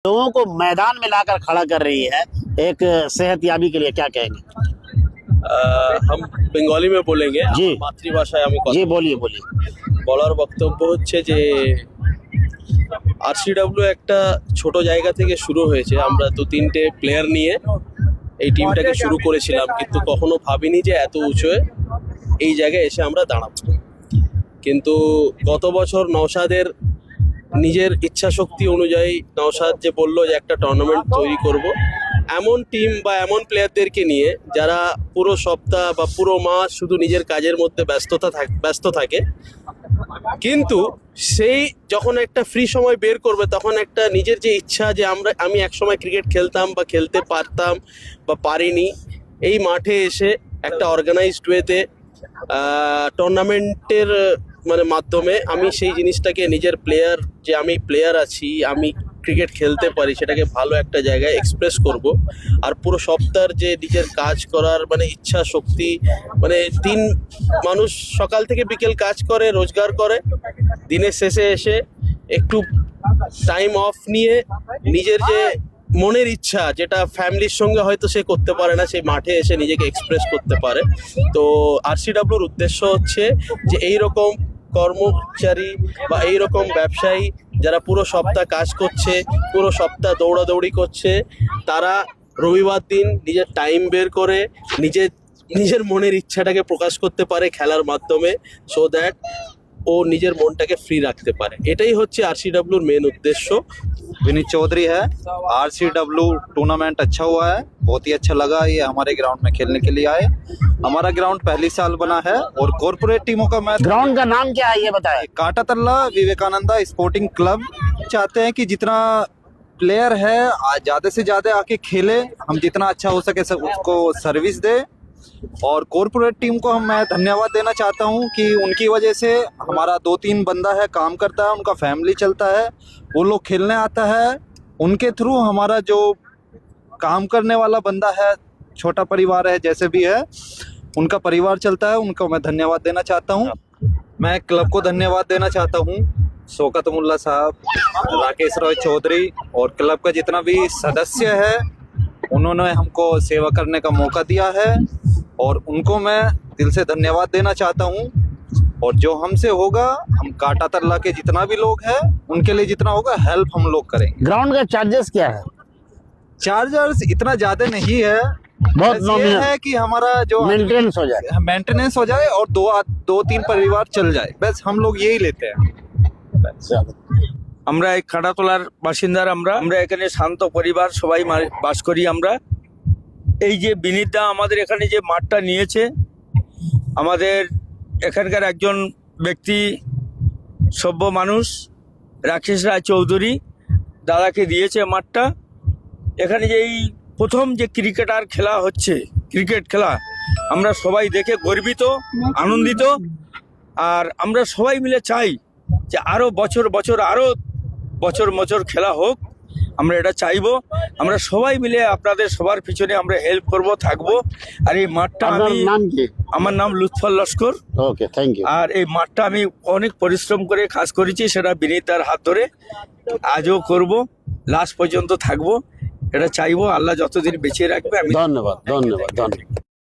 लोगों को मैदान में लाकर खड़ा कर रही है एक सेहतयाबी के लिए, क्या कहेंगे? हम বেঙ্গলি में बोलेंगे জি। মাতৃভাষায় আমি জি, কথা বলিয়ে বলিয়ে। বলার বক্তব্য হচ্ছে যে আরসিডব্লিউ একটা ছোট জায়গা থেকে শুরু হয়েছে। আমরা 2-3টে প্লেয়ার নিয়ে এই টিমটাকে শুরু করেছিলাম, কিন্তু কখনো ভাবিনি যে এত উঁচুয়ে এই জায়গায় এসে আমরা দাঁড়াবো। কিন্তু গত বছর নওশাদের নিজের ইচ্ছা শক্তি অনুযায়ী নওশাদ যে বললো যে একটা টুর্নামেন্ট তৈরি করব, এমন টিম বা এমন প্লেয়ারদেরকে নিয়ে যারা পুরো সপ্তাহ বা পুরো মাস শুধু নিজের কাজের মধ্যে ব্যস্ত থাকে, কিন্তু সেই যখন একটা ফ্রি সময় বের করবে তখন একটা নিজের যে ইচ্ছা যে আমি একসময় ক্রিকেট খেলতাম বা খেলতে পারতাম বা পারিনি, এই মাঠে এসে একটা অর্গানাইজড ওয়েতে টুর্নামেন্টের মাধ্যমে আমি সেই জিনিসটাকে নিজের যে আমি প্লেয়ার আছি, আমি ক্রিকেট খেলতে পারি, সেটাকে ভালো একটা জায়গায় এক্সপ্রেস করব। আর পুরো সপ্তাহের যে নিজের কাজ করার ইচ্ছা শক্তি, মানুষ সকাল থেকে বিকেল কাজ করে, রোজগার করে, দিনের শেষে এসে একটু টাইম অফ নিয়ে নিজের যে মনের ইচ্ছা, যেটা ফ্যামিলির সঙ্গে হয়তো সে করতে পারে না, সেই মাঠে এসে নিজেকে এক্সপ্রেস করতে পারে। তো আরসিডব্লিউর উদ্দেশ্য হচ্ছে যে এইরকম কর্মচারী বা এইরকম ব্যবসায়ী যারা পুরো সপ্তাহ কাজ করছে, পুরো সপ্তাহ দৌড়াদৌড়ি করছে, তারা রবিবার দিন নিজের টাইম বের করে নিজের মনের ইচ্ছাটাকে প্রকাশ করতে পারে খেলার মাধ্যমে, সো দ্যাট ও নিজের মনটাকে ফ্রি রাখতে পারে। এটাই হচ্ছে আরসিডব্লিউর মেন উদ্দেশ্য। विनीत चौधरी है। आरसीडब्ल्यू टूर्नामेंट अच्छा हुआ है, बहुत ही अच्छा लगा। ये हमारे ग्राउंड में खेलने के लिए आए। हमारा ग्राउंड पहली साल बना है और कॉर्पोरेट टीमों का मैच। ग्राउंड का नाम क्या है ये बताएं? काटातल्ला विवेकानंदा स्पोर्टिंग क्लब। चाहते हैं कि जितना प्लेयर है ज्यादा से ज्यादा आके खेले, हम जितना अच्छा हो सके उसको सर्विस दे। और कॉर्पोरेट टीम को मैं धन्यवाद देना चाहता हूं कि उनकी वजह से हमारा 2-3 बंदा है काम करता है, उनका फैमिली चलता है, वो लोग खेलने आता है। उनके थ्रू हमारा जो काम करने वाला बंदा है, छोटा परिवार है जैसे भी है, उनका परिवार चलता है। उनको मैं धन्यवाद देना चाहता हूं। मैं क्लब को धन्यवाद देना चाहता हूं, शौकत मुल्ला साहब, राकेश रॉय चौधरी और क्लब का जितना भी सदस्य है, उन्होंने हमको सेवा करने का मौका दिया है और उनको मैं दिल से धन्यवाद देना चाहता हूँ। और जो हमसे होगा, हम काटातल्ला के जितना भी लोग हैं उनके लिए जितना होगा हेल्प हम लोग करेंगे। ग्राउंड का चार्जेस क्या है? चार्जर्स इतना ज्यादा नहीं है, बहुत बस ये नॉमिनल है कि हमारा जो मेंटेनेंस हो जाए और 2-3 परिवार चल जाए, बस हम लोग यही लेते हैं। আমরা এই কাটাতলার বাসিন্দার, আমরা এখানে শান্ত পরিবার সবাই বাস করি। আমরা এই যে বিনীতদা আমাদের এখানে যে মাঠটা নিয়েছে, আমাদের এখানকার একজন ব্যক্তি, সভ্য মানুষ, রাকেশ রায় চৌধুরী দাদাকে দিয়েছে মাঠটা। এখানে যে এই প্রথম যে ক্রিকেটার খেলা হচ্ছে, ক্রিকেট খেলা, আমরা সবাই দেখে গর্বিত, আনন্দিত। আর আমরা সবাই মিলে চাই যে আরও বছর বছর খেলা হোক, আমরা এটা চাইবো। আমরা সবাই মিলে আপনাদের সবার পিছনে আমরা হেল্প করব, থাকবো। আর এই মাঠটা আমার নাম লুৎফর লস্কর। ওকে, থ্যাংক ইউ। আর এই মাঠটা আমি অনেক পরিশ্রম করে কাজ করেছি, সেটা বিনীতার হাত ধরে আজও করব, লাস্ট পর্যন্ত থাকবো, এটা চাইবো। আল্লাহ যতদিন বেঁচে রাখবে। আমি ধন্যবাদ।